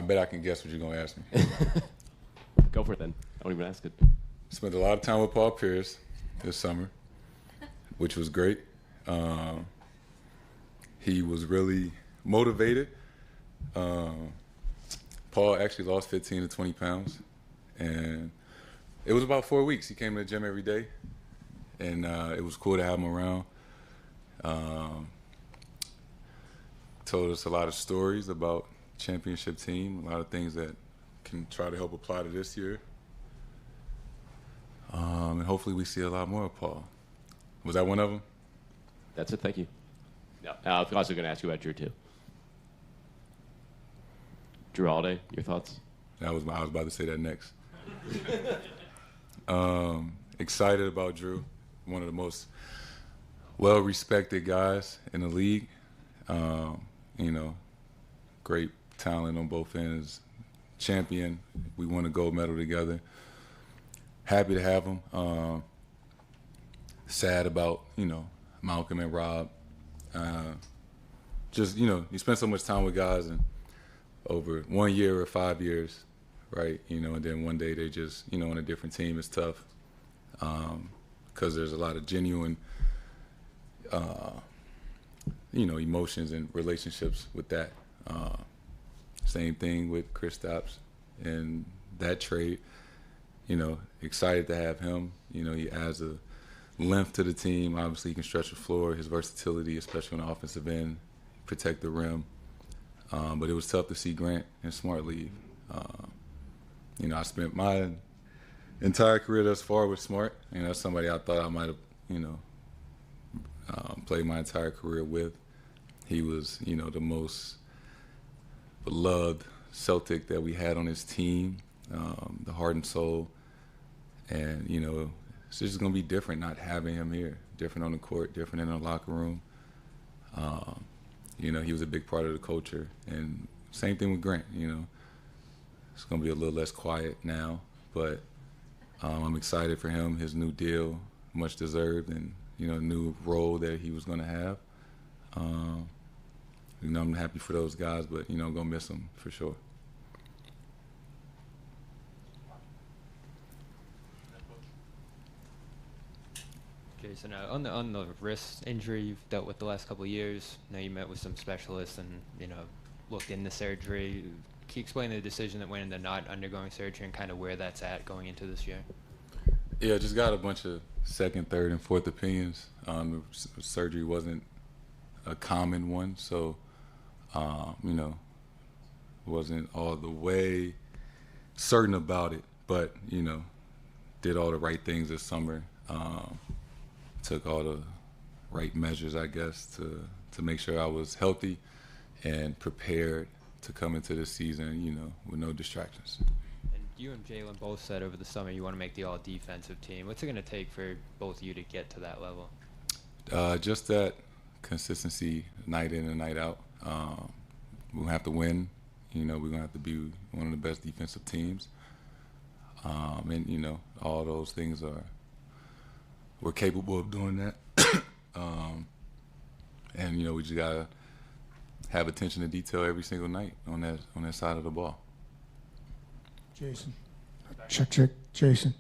bet I can guess what you're going to ask me. Go for it then. I won't even ask it. Spent a lot of time with Paul Pierce this summer, which was great. He was really motivated. Paul actually lost 15 to 20 pounds, and it was about 4 weeks. He came to the gym every day, and it was cool to have him around. Told us a lot of stories about championship team, a lot of things that can try to help apply to this year. And hopefully we see a lot more of Paul. Was that one of them? That's it. Thank you. No, I was also going to ask you about Drew, too. Drew Holiday, your thoughts? I was about to say that next. Excited about Drew, one of the most well-respected guys in the league. Great talent on both ends. Champion. We won a gold medal together. Happy to have him. Sad about, Malcolm and Rob. You spend so much time with guys and over 1 year or 5 years, right? And then one day they just, on a different team. It's tough because there's a lot of genuine, emotions and relationships with that. Same thing with Kristaps and that trade. Excited to have him. He adds a length to the team. Obviously, he can stretch the floor. His versatility, especially on the offensive end, protect the rim. But it was tough to see Grant and Smart leave. I spent my entire career thus far with Smart, and that's somebody I thought I might have, played my entire career with. He was, the most beloved Celtic that we had on his team, the heart and soul. And, it's just going to be different not having him here, different on the court, different in the locker room. He was a big part of the culture. And same thing with Grant, It's going to be a little less quiet now, but I'm excited for him, his new deal, much deserved, and, new role that he was going to have. I'm happy for those guys, but, I'm going to miss them for sure. Jayson, on the wrist injury you've dealt with the last couple of years, now you met with some specialists and, looked into surgery. Can you explain the decision that went into not undergoing surgery and kind of where that's at going into this year? Yeah, just got a bunch of second, third, and fourth opinions. Surgery wasn't a common one, so, wasn't all the way certain about it, but, did all the right things this summer. Took all the right measures, I guess, to make sure I was healthy and prepared to come into this season, with no distractions. And you and Jalen both said over the summer you want to make the all-defensive team. What's it going to take for both of you to get to that level? Just that consistency night in and night out. We'll have to win. We're going to have to be one of the best defensive teams. And, all those things we're capable of doing that. And, we just got to have attention to detail every single night on that side of the ball. Jason. Check. Jayson.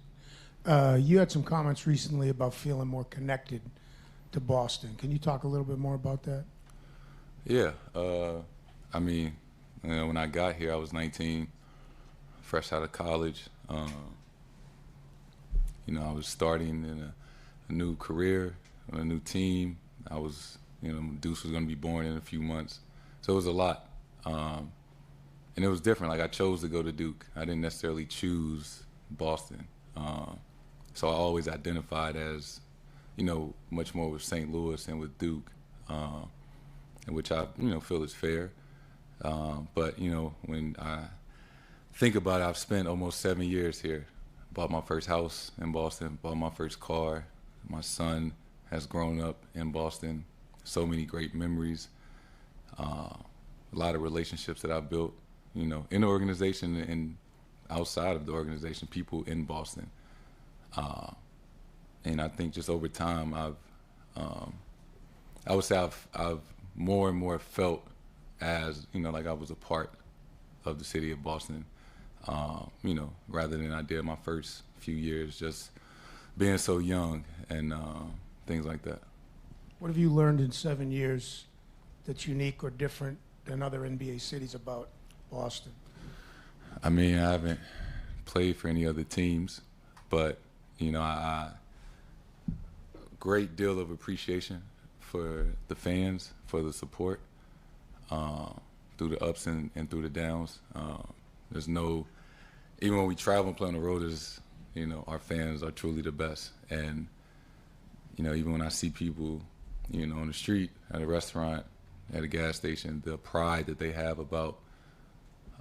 You had some comments recently about feeling more connected to Boston. Can you talk a little bit more about that? Yeah. When I got here, I was 19, fresh out of college. I was starting in a new career, on a new team. I was, Deuce was going to be born in a few months. So it was a lot. And it was different. Like, I chose to go to Duke. I didn't necessarily choose Boston. So I always identified as, much more with St. Louis and with Duke, and which I, feel is fair. But, when I think about it, I've spent almost 7 years here. Bought my first house in Boston, bought my first car. My son has grown up in Boston. So many great memories. A lot of relationships that I've built, in the organization and outside of the organization, people in Boston. And I think just over time, I would say I've more and more felt as, like I was a part of the city of Boston, rather than I did my first few years, just being so young and things like that. What have you learned in 7 years that's unique or different than other NBA cities about Boston? I mean, I haven't played for any other teams, but, I great deal of appreciation for the fans, for the support, through the ups and through the downs. Even when we travel and play on the road, our fans are truly the best. And, even when I see people, on the street, at a restaurant, at a gas station, the pride that they have about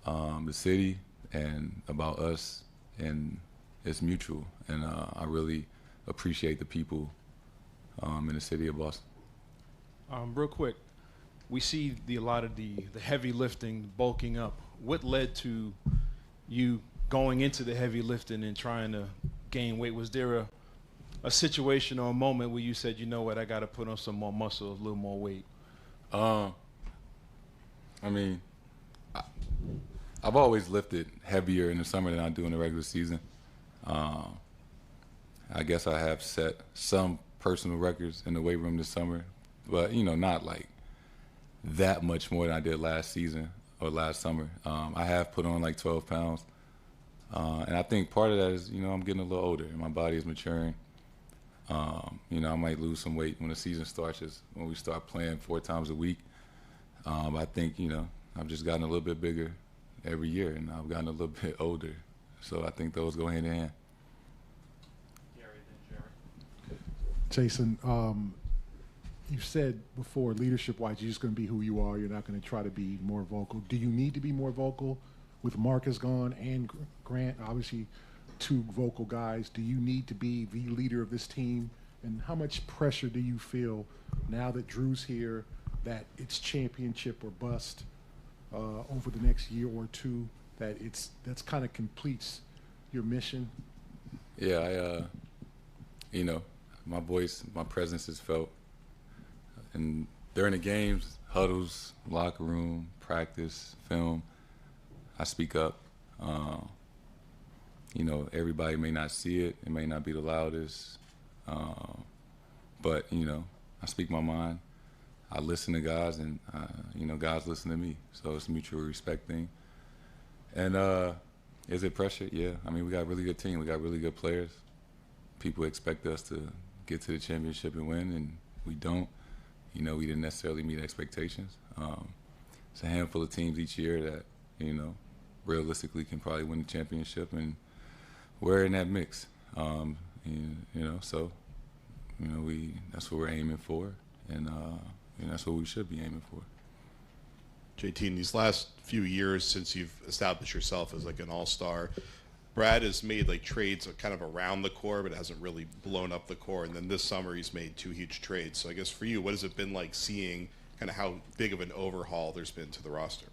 the city and about us, and it's mutual. And I really appreciate the people in the city of Boston. Real quick, we see a lot of the heavy lifting, bulking up. What led to you going into the heavy lifting and trying to gain weight? Was there a situation or a moment where you said, you know what, I got to put on some more muscle, a little more weight? I mean, I've always lifted heavier in the summer than I do in the regular season. I guess I have set some personal records in the weight room this summer, but, not like that much more than I did last season or last summer. I have put on like 12 pounds. And I think part of that is, I'm getting a little older and my body is maturing. I might lose some weight when the season starts, just when we start playing 4 times a week. I think, I've just gotten a little bit bigger every year, and I've gotten a little bit older. So I think those go hand in hand. Jayson, you said before, leadership-wise, you're just going to be who you are. You're not going to try to be more vocal. Do you need to be more vocal with Marcus gone and Grant, obviously 2 vocal guys? Do you need to be the leader of this team? And how much pressure do you feel now that Drew's here, that it's championship or bust over the next year or two, that's kind of completes your mission? Yeah, my voice, my presence is felt. And during the games, huddles, locker room, practice, film, I speak up. Everybody may not see it. It may not be the loudest. But, I speak my mind. I listen to guys, and, guys listen to me. So it's a mutual respect thing. And is it pressure? Yeah. I mean, we got a really good team. We got really good players. People expect us to get to the championship and win, and we don't. We didn't necessarily meet expectations. It's a handful of teams each year that, realistically can probably win the championship, and we're in that mix. So that's what we're aiming for, and that's what we should be aiming for. JT, in these last few years since you've established yourself as like an all-star, Brad has made like trades kind of around the core, but hasn't really blown up the core. And then this summer he's made 2 huge trades. So I guess for you, what has it been like seeing kind of how big of an overhaul there's been to the roster?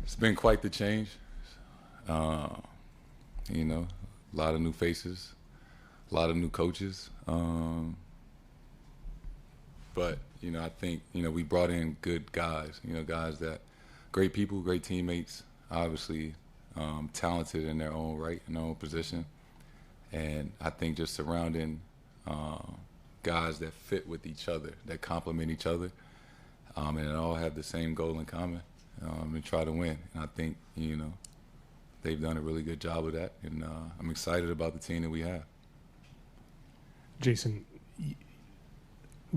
It's been quite the change. A lot of new faces, a lot of new coaches. But, I think, we brought in good guys, guys that, great people, great teammates, obviously talented in their own right, in their own position. And I think just surrounding guys that fit with each other, that complement each other, and that all have the same goal in common, and try to win. And I think, they've done a really good job of that, and I'm excited about the team that we have. Jayson,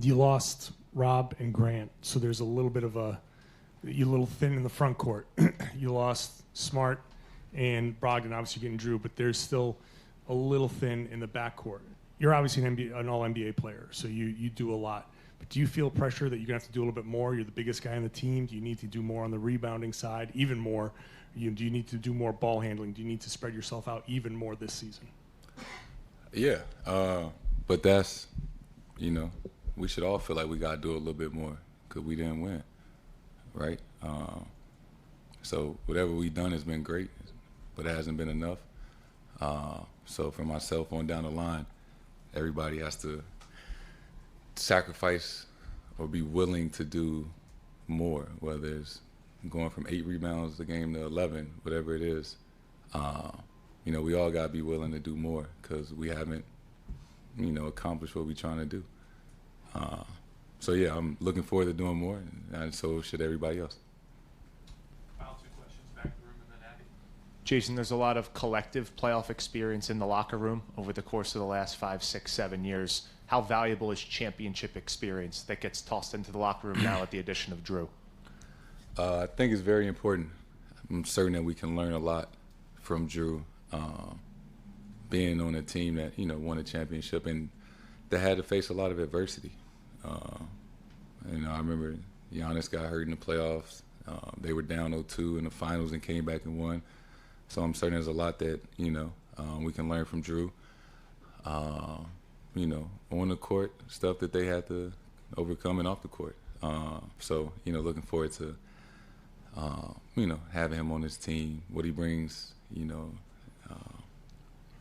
you lost Rob and Grant, so there's a little bit of you're a little thin in the front court. You lost Smart and Brogdon, obviously getting Drew, but there's still a little thin in the backcourt. You're obviously an all-NBA player, so you do a lot. But do you feel pressure that you're going to have to do a little bit more? You're the biggest guy on the team. Do you need to do more on the rebounding side, even more? Do you need to do more ball handling? Do you need to spread yourself out even more this season? Yeah, but that's, we should all feel like we got to do a little bit more because we didn't win, right? So whatever we've done has been great, but it hasn't been enough. So for myself on down the line, everybody has to sacrifice or be willing to do more, whether it's going from 8 rebounds a game to 11, whatever it is. You know, we all got to be willing to do more because we haven't, you know, accomplished what we're trying to do. So, yeah, I'm looking forward to doing more, and so should everybody else. Final 2 questions, back to the room, and then Abby. Jason, there's a lot of collective playoff experience in the locker room over the course of the last 5, 6, 7 years. How valuable is championship experience that gets tossed into the locker room now at the addition of Drew? I think it's very important. I'm certain that we can learn a lot from Drew, being on a team that, you know, won a championship and that had to face a lot of adversity. You know, I remember Giannis got hurt in the playoffs. They were down 0-2 in the finals and came back and won. So I'm certain there's a lot that, you know, we can learn from Drew. You know, on the court, stuff that they had to overcome and off the court. So, you know, looking forward to, you know, having him on this team, what he brings, you know,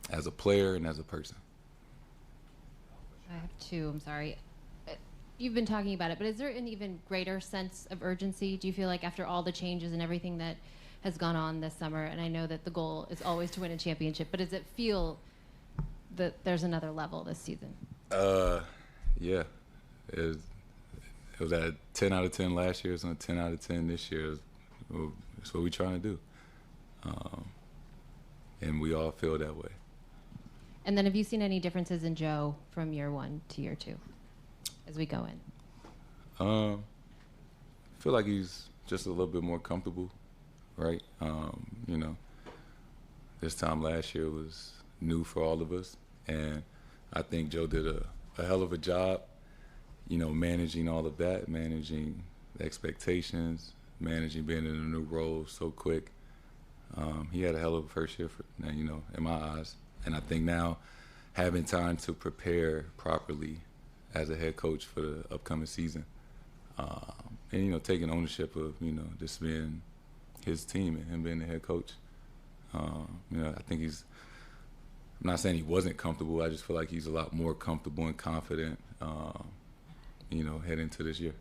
as a player and as a person. I have 2, I'm sorry. You've been talking about it, but is there an even greater sense of urgency? Do you feel like after all the changes and everything that has gone on this summer, and I know that the goal is always to win a championship, but does it feel that there's another level this season? Yeah. It was at a 10 out of 10 last year. It's on a 10 out of 10 this year. It's what we're trying to do. And we all feel that way. And then have you seen any differences in Joe from year 1 to year 2 as we go in? I feel like he's just a little bit more comfortable, right? You know, this time last year was new for all of us. And I think Joe did a hell of a job, you know, managing all of that, managing the expectations, managing being in a new role so quick. He had a hell of a first year, you know, in my eyes. And I think now having time to prepare properly as a head coach for the upcoming season, and, you know, taking ownership of, you know, this being his team and him being the head coach. You know, I think he's, I'm not saying he wasn't comfortable. I just feel like he's a lot more comfortable and confident, you know, heading into this year.